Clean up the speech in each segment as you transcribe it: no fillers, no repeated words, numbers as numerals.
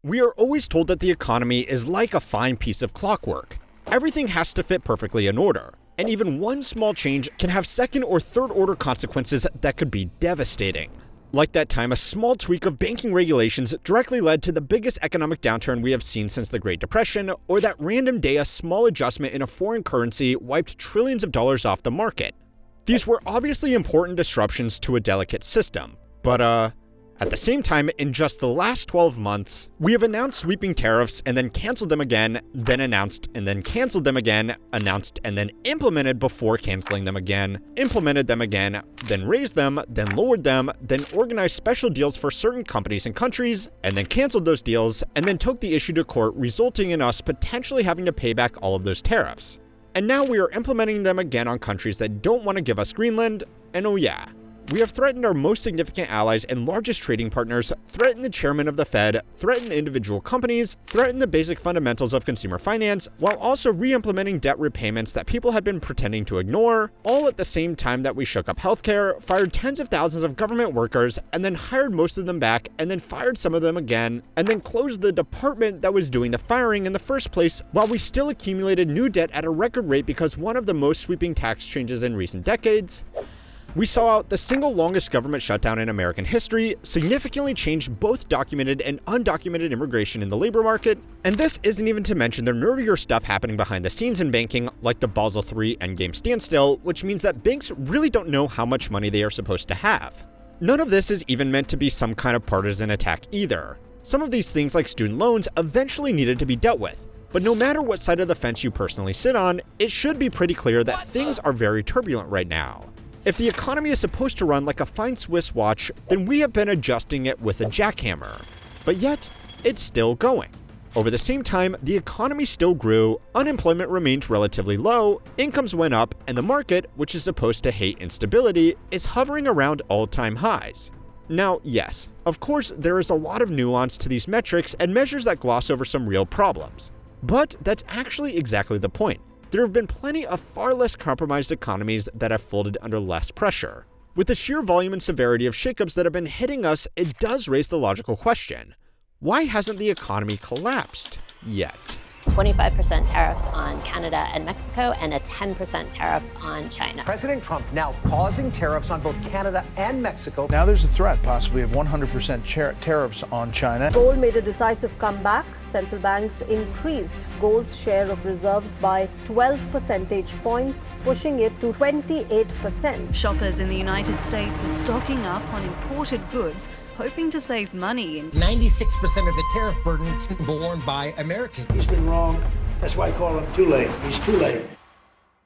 We are always told that the economy is like a fine piece of clockwork. Everything has to fit perfectly in order, and even one small change can have second or third order consequences that could be devastating. Like that time a small tweak of banking regulations directly led to the biggest economic downturn we have seen since the Great Depression, or that random day a small adjustment in a foreign currency wiped trillions of dollars off the market. These were obviously important disruptions to a delicate system, but at the same time, in just the last 12 months, we have announced sweeping tariffs and then canceled them again, then announced and then canceled them again, announced and then implemented before canceling them again, implemented them again, then raised them, then lowered them, then organized special deals for certain companies and countries, and then canceled those deals, and then took the issue to court, resulting in us potentially having to pay back all of those tariffs. And now we are implementing them again on countries that don't want to give us Greenland, and oh yeah, we have threatened our most significant allies and largest trading partners, threatened the chairman of the Fed, threatened individual companies, threatened the basic fundamentals of consumer finance, while also re-implementing debt repayments that people had been pretending to ignore, all at the same time that we shook up healthcare, fired tens of thousands of government workers, and then hired most of them back, and then fired some of them again, and then closed the department that was doing the firing in the first place, while we still accumulated new debt at a record rate because one of the most sweeping tax changes in recent decades. We saw the single longest government shutdown in American history, significantly changed both documented and undocumented immigration in the labor market, and this isn't even to mention the nerdier stuff happening behind the scenes in banking, like the Basel III endgame standstill, which means that banks really don't know how much money they are supposed to have. None of this is even meant to be some kind of partisan attack either. Some of these things, like student loans, eventually needed to be dealt with. But no matter what side of the fence you personally sit on, it should be pretty clear that things are very turbulent right now. If the economy is supposed to run like a fine Swiss watch, then we have been adjusting it with a jackhammer. But yet, it's still going. Over the same time, the economy still grew, unemployment remained relatively low, incomes went up, and the market, which is supposed to hate instability, is hovering around all-time highs. Now, yes, of course, there is a lot of nuance to these metrics and measures that gloss over some real problems. But that's actually exactly the point. There have been plenty of far less compromised economies that have folded under less pressure. With the sheer volume and severity of shakeups that have been hitting us, it does raise the logical question: why hasn't the economy collapsed yet? 25% tariffs on Canada and Mexico and a 10% tariff on China. President Trump now pausing tariffs on both Canada and Mexico. Now there's a threat possibly of 100% tariffs on China. Gold made a decisive comeback. Central banks increased gold's share of reserves by 12 percentage points, pushing it to 28%. Shoppers in the United States are stocking up on imported goods, hoping to save money. 96% of the tariff burden borne by Americans. He's been wrong. That's why I call him too late. He's too late.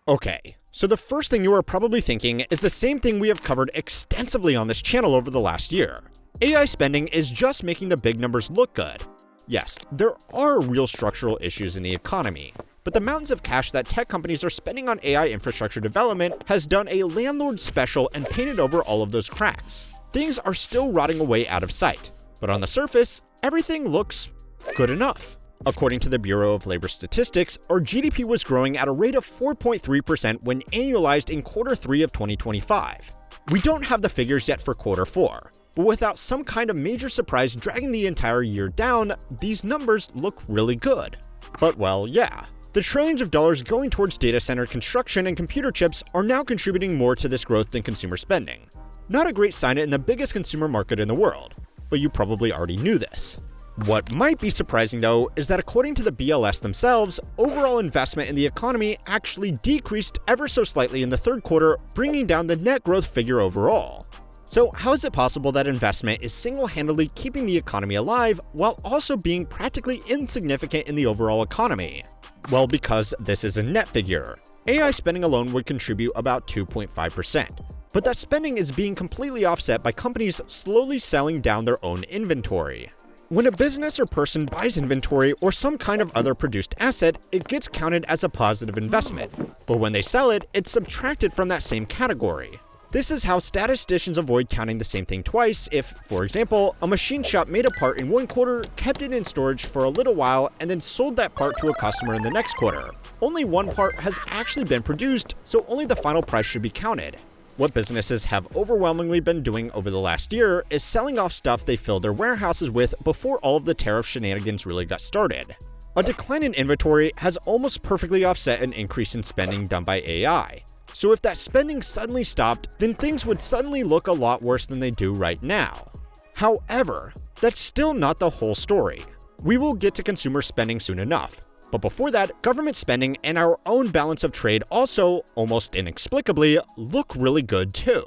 Okay, so the first thing you are probably thinking is the same thing we have covered extensively on this channel over the last year. AI spending is just making the big numbers look good. Yes, there are real structural issues in the economy, but the mountains of cash that tech companies are spending on AI infrastructure development has done a landlord special and painted over all of those cracks. Things are still rotting away out of sight, but on the surface, everything looks good enough. According to the Bureau of Labor Statistics, our GDP was growing at a rate of 4.3% when annualized in Q3 of 2025. We don't have the figures yet for Q4, but without some kind of major surprise dragging the entire year down, these numbers look really good. But well, yeah. The trillions of dollars going towards data center construction and computer chips are now contributing more to this growth than consumer spending. Not a great sign in the biggest consumer market in the world, but you probably already knew this. What might be surprising though is that according to the BLS themselves, overall investment in the economy actually decreased ever so slightly in the third quarter, bringing down the net growth figure overall. So how is it possible that investment is single-handedly keeping the economy alive while also being practically insignificant in the overall economy? Well, because this is a net figure. AI spending alone would contribute about 2.5%. But that spending is being completely offset by companies slowly selling down their own inventory. When a business or person buys inventory or some kind of other produced asset, it gets counted as a positive investment. But when they sell it, it's subtracted from that same category. This is how statisticians avoid counting the same thing twice if, for example, a machine shop made a part in one quarter, kept it in storage for a little while, and then sold that part to a customer in the next quarter. Only one part has actually been produced, so only the final price should be counted. What businesses have overwhelmingly been doing over the last year is selling off stuff they filled their warehouses with before all of the tariff shenanigans really got started. A decline in inventory has almost perfectly offset an increase in spending done by AI. So if that spending suddenly stopped, then things would suddenly look a lot worse than they do right now. However, that's still not the whole story. We will get to consumer spending soon enough. But before that, government spending and our own balance of trade also, almost inexplicably, look really good too.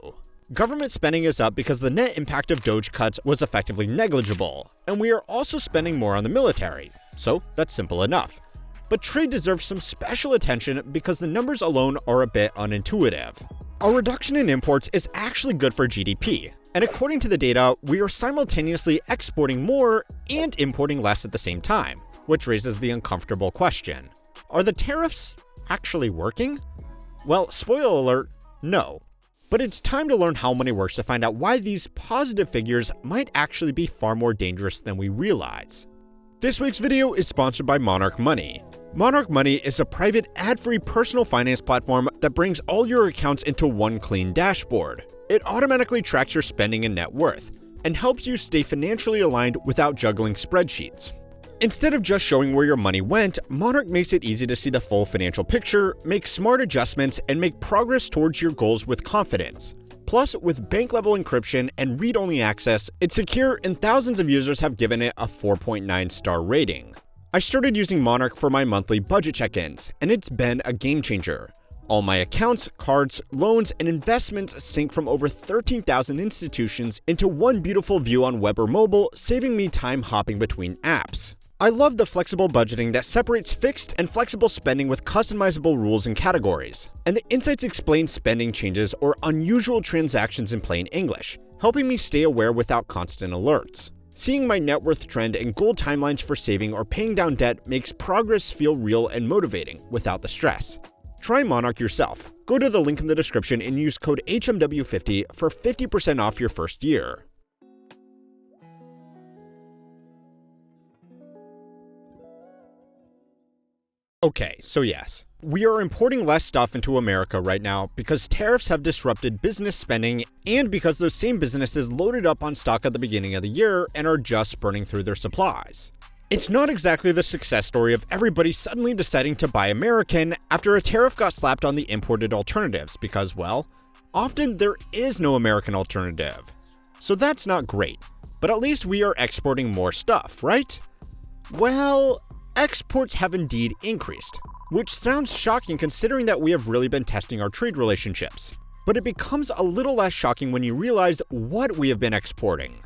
Government spending is up because the net impact of DOGE cuts was effectively negligible, and we are also spending more on the military, so that's simple enough. But trade deserves some special attention because the numbers alone are a bit unintuitive. A reduction in imports is actually good for GDP, and according to the data, we are simultaneously exporting more and importing less at the same time, which raises the uncomfortable question. Are the tariffs actually working? Well, spoiler alert, no. But it's time to learn how money works to find out why these positive figures might actually be far more dangerous than we realize. This week's video is sponsored by Monarch Money. Monarch Money is a private, ad-free personal finance platform that brings all your accounts into one clean dashboard. It automatically tracks your spending and net worth, and helps you stay financially aligned without juggling spreadsheets. Instead of just showing where your money went, Monarch makes it easy to see the full financial picture, make smart adjustments, and make progress towards your goals with confidence. Plus, with bank-level encryption and read-only access, it's secure and thousands of users have given it a 4.9-star rating. I started using Monarch for my monthly budget check-ins, and it's been a game-changer. All my accounts, cards, loans, and investments sync from over 13,000 institutions into one beautiful view on web or mobile, saving me time hopping between apps. I love the flexible budgeting that separates fixed and flexible spending with customizable rules and categories. And the insights explain spending changes or unusual transactions in plain English, helping me stay aware without constant alerts. Seeing my net worth trend and goal timelines for saving or paying down debt makes progress feel real and motivating without the stress. Try Monarch yourself. Go to the link in the description and use code HMW50 for 50% off your first year. Okay, so yes, we are importing less stuff into America right now because tariffs have disrupted business spending and because those same businesses loaded up on stock at the beginning of the year and are just burning through their supplies. It's not exactly the success story of everybody suddenly deciding to buy American after a tariff got slapped on the imported alternatives because, well, often there is no American alternative. So that's not great, but at least we are exporting more stuff, right? Well, exports have indeed increased, which sounds shocking considering that we have really been testing our trade relationships. But it becomes a little less shocking when you realize what we have been exporting.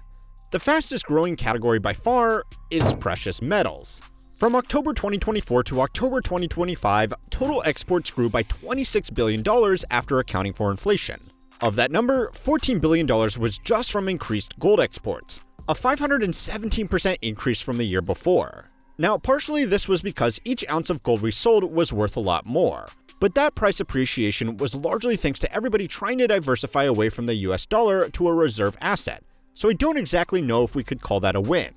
The fastest growing category by far is precious metals. From October 2024 to October 2025, total exports grew by $26 billion after accounting for inflation. Of that number, $14 billion was just from increased gold exports, a 517% increase from the year before. Now, partially this was because each ounce of gold we sold was worth a lot more, but that price appreciation was largely thanks to everybody trying to diversify away from the US dollar to a reserve asset, so I don't exactly know if we could call that a win.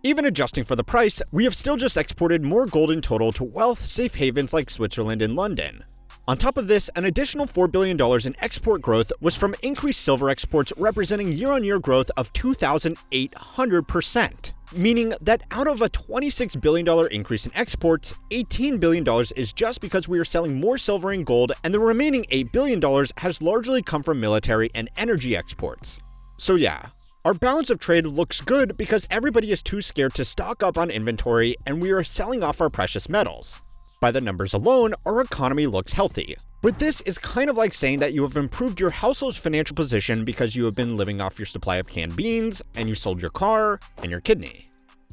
Even adjusting for the price, we have still just exported more gold in total to wealth safe havens like Switzerland and London. On top of this, an additional $4 billion in export growth was from increased silver exports representing year-on-year growth of 2,800%. Meaning that out of a $26 billion increase in exports, $18 billion is just because we are selling more silver and gold, and the remaining $8 billion has largely come from military and energy exports. So yeah, our balance of trade looks good because everybody is too scared to stock up on inventory and we are selling off our precious metals. By the numbers alone, our economy looks healthy. But this is kind of like saying that you have improved your household's financial position because you have been living off your supply of canned beans, and you sold your car, and your kidney.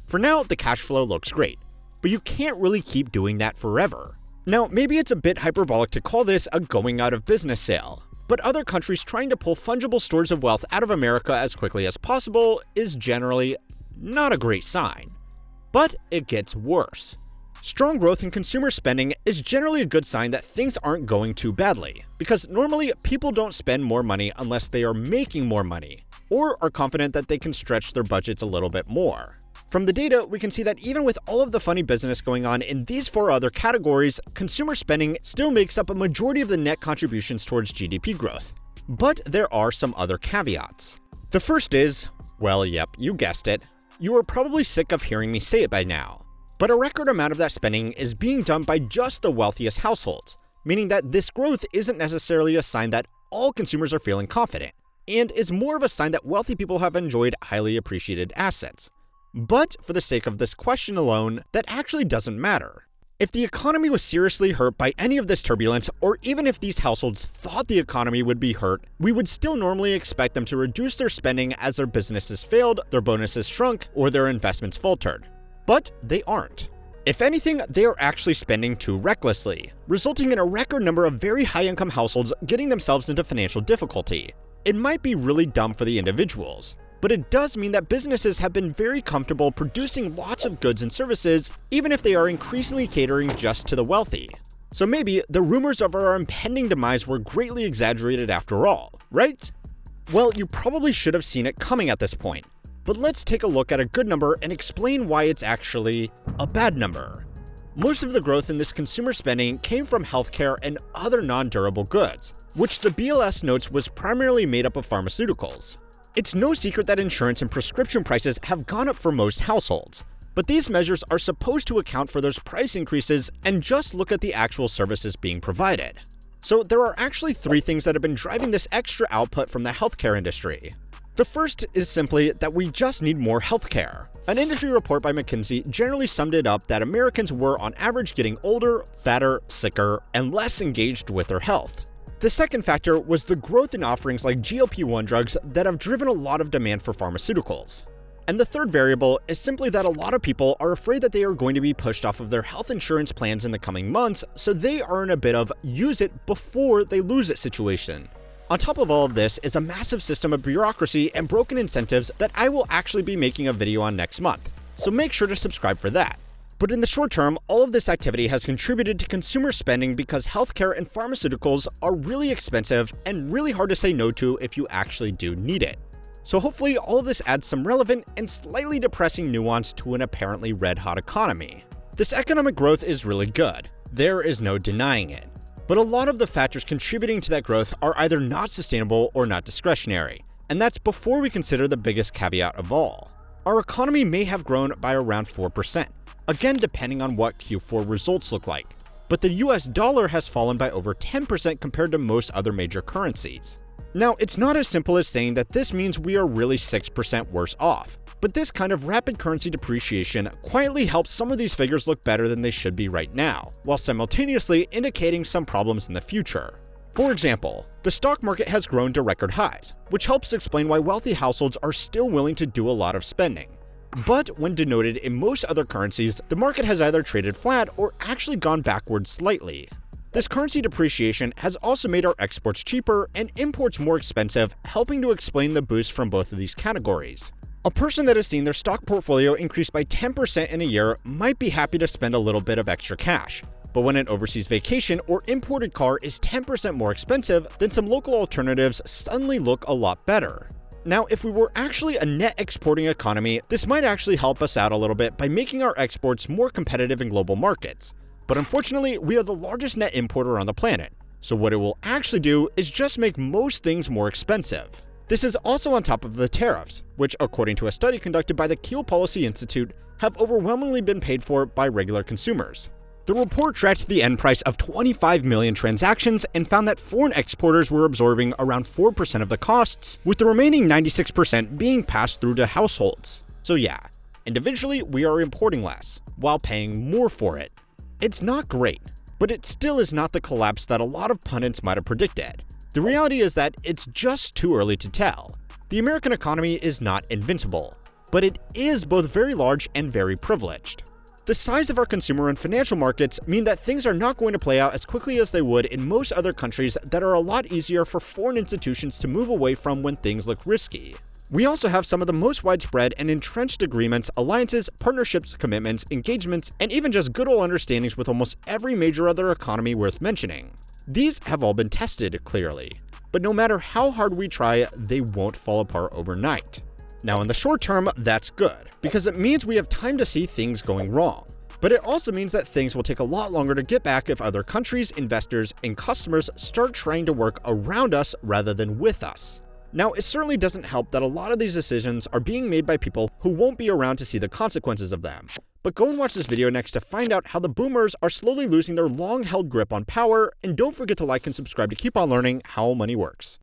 For now, the cash flow looks great, but you can't really keep doing that forever. Now, maybe it's a bit hyperbolic to call this a going out of business sale, but other countries trying to pull fungible stores of wealth out of America as quickly as possible is generally not a great sign. But it gets worse. Strong growth in consumer spending is generally a good sign that things aren't going too badly, because normally people don't spend more money unless they are making more money, or are confident that they can stretch their budgets a little bit more. From the data, we can see that even with all of the funny business going on in these four other categories, consumer spending still makes up a majority of the net contributions towards GDP growth. But there are some other caveats. The first is, well, yep, you guessed it. You are probably sick of hearing me say it by now. But a record amount of that spending is being done by just the wealthiest households, meaning that this growth isn't necessarily a sign that all consumers are feeling confident, and is more of a sign that wealthy people have enjoyed highly appreciated assets. But for the sake of this question alone, that actually doesn't matter. If the economy was seriously hurt by any of this turbulence, or even if these households thought the economy would be hurt, we would still normally expect them to reduce their spending as their businesses failed, their bonuses shrunk, or their investments faltered. But they aren't. If anything, they are actually spending too recklessly, resulting in a record number of very high-income households getting themselves into financial difficulty. It might be really dumb for the individuals, but it does mean that businesses have been very comfortable producing lots of goods and services, even if they are increasingly catering just to the wealthy. So maybe the rumors of our impending demise were greatly exaggerated after all, right? Well, you probably should have seen it coming at this point, but let's take a look at a good number and explain why it's actually a bad number. Most of the growth in this consumer spending came from healthcare and other non-durable goods, which the BLS notes was primarily made up of pharmaceuticals. It's no secret that insurance and prescription prices have gone up for most households, but these measures are supposed to account for those price increases and just look at the actual services being provided. So there are actually three things that have been driving this extra output from the healthcare industry. The first is simply that we just need more healthcare. An industry report by McKinsey generally summed it up that Americans were on average getting older, fatter, sicker, and less engaged with their health. The second factor was the growth in offerings like GLP-1 drugs that have driven a lot of demand for pharmaceuticals. And the third variable is simply that a lot of people are afraid that they are going to be pushed off of their health insurance plans in the coming months, so they are in a bit of use it before they lose it situation. On top of all of this is a massive system of bureaucracy and broken incentives that I will actually be making a video on next month, so make sure to subscribe for that. But in the short term, all of this activity has contributed to consumer spending because healthcare and pharmaceuticals are really expensive and really hard to say no to if you actually do need it. So hopefully all of this adds some relevant and slightly depressing nuance to an apparently red-hot economy. This economic growth is really good. There is no denying it. But a lot of the factors contributing to that growth are either not sustainable or not discretionary, and that's before we consider the biggest caveat of all. Our economy may have grown by around 4%. Again, depending on what Q4 results look like. But the US dollar has fallen by over 10% compared to most other major currencies. Now, it's not as simple as saying that this means we are really 6% worse off, but this kind of rapid currency depreciation quietly helps some of these figures look better than they should be right now, while simultaneously indicating some problems in the future. For example, the stock market has grown to record highs, which helps explain why wealthy households are still willing to do a lot of spending. But when denoted in most other currencies, the market has either traded flat or actually gone backwards slightly. This currency depreciation has also made our exports cheaper and imports more expensive, helping to explain the boost from both of these categories. A person that has seen their stock portfolio increase by 10% in a year might be happy to spend a little bit of extra cash. But when an overseas vacation or imported car is 10% more expensive, then some local alternatives suddenly look a lot better. Now, if we were actually a net exporting economy, this might actually help us out a little bit by making our exports more competitive in global markets. But unfortunately, we are the largest net importer on the planet, so what it will actually do is just make most things more expensive. This is also on top of the tariffs, which, according to a study conducted by the Kiel Policy Institute, have overwhelmingly been paid for by regular consumers. The report tracked the end price of 25 million transactions and found that foreign exporters were absorbing around 4% of the costs, with the remaining 96% being passed through to households. So yeah, individually we are importing less, while paying more for it. It's not great, but it still is not the collapse that a lot of pundits might have predicted. The reality is that it's just too early to tell. The American economy is not invincible, but it is both very large and very privileged. The size of our consumer and financial markets mean that things are not going to play out as quickly as they would in most other countries that are a lot easier for foreign institutions to move away from when things look risky. We also have some of the most widespread and entrenched agreements, alliances, partnerships, commitments, engagements, and even just good old understandings with almost every major other economy worth mentioning. These have all been tested, clearly, but no matter how hard we try, they won't fall apart overnight. Now, in the short term, that's good, because it means we have time to see things going wrong. But it also means that things will take a lot longer to get back if other countries, investors, and customers start trying to work around us rather than with us. Now, it certainly doesn't help that a lot of these decisions are being made by people who won't be around to see the consequences of them. But go and watch this video next to find out how the boomers are slowly losing their long-held grip on power, and don't forget to like and subscribe to keep on learning how money works.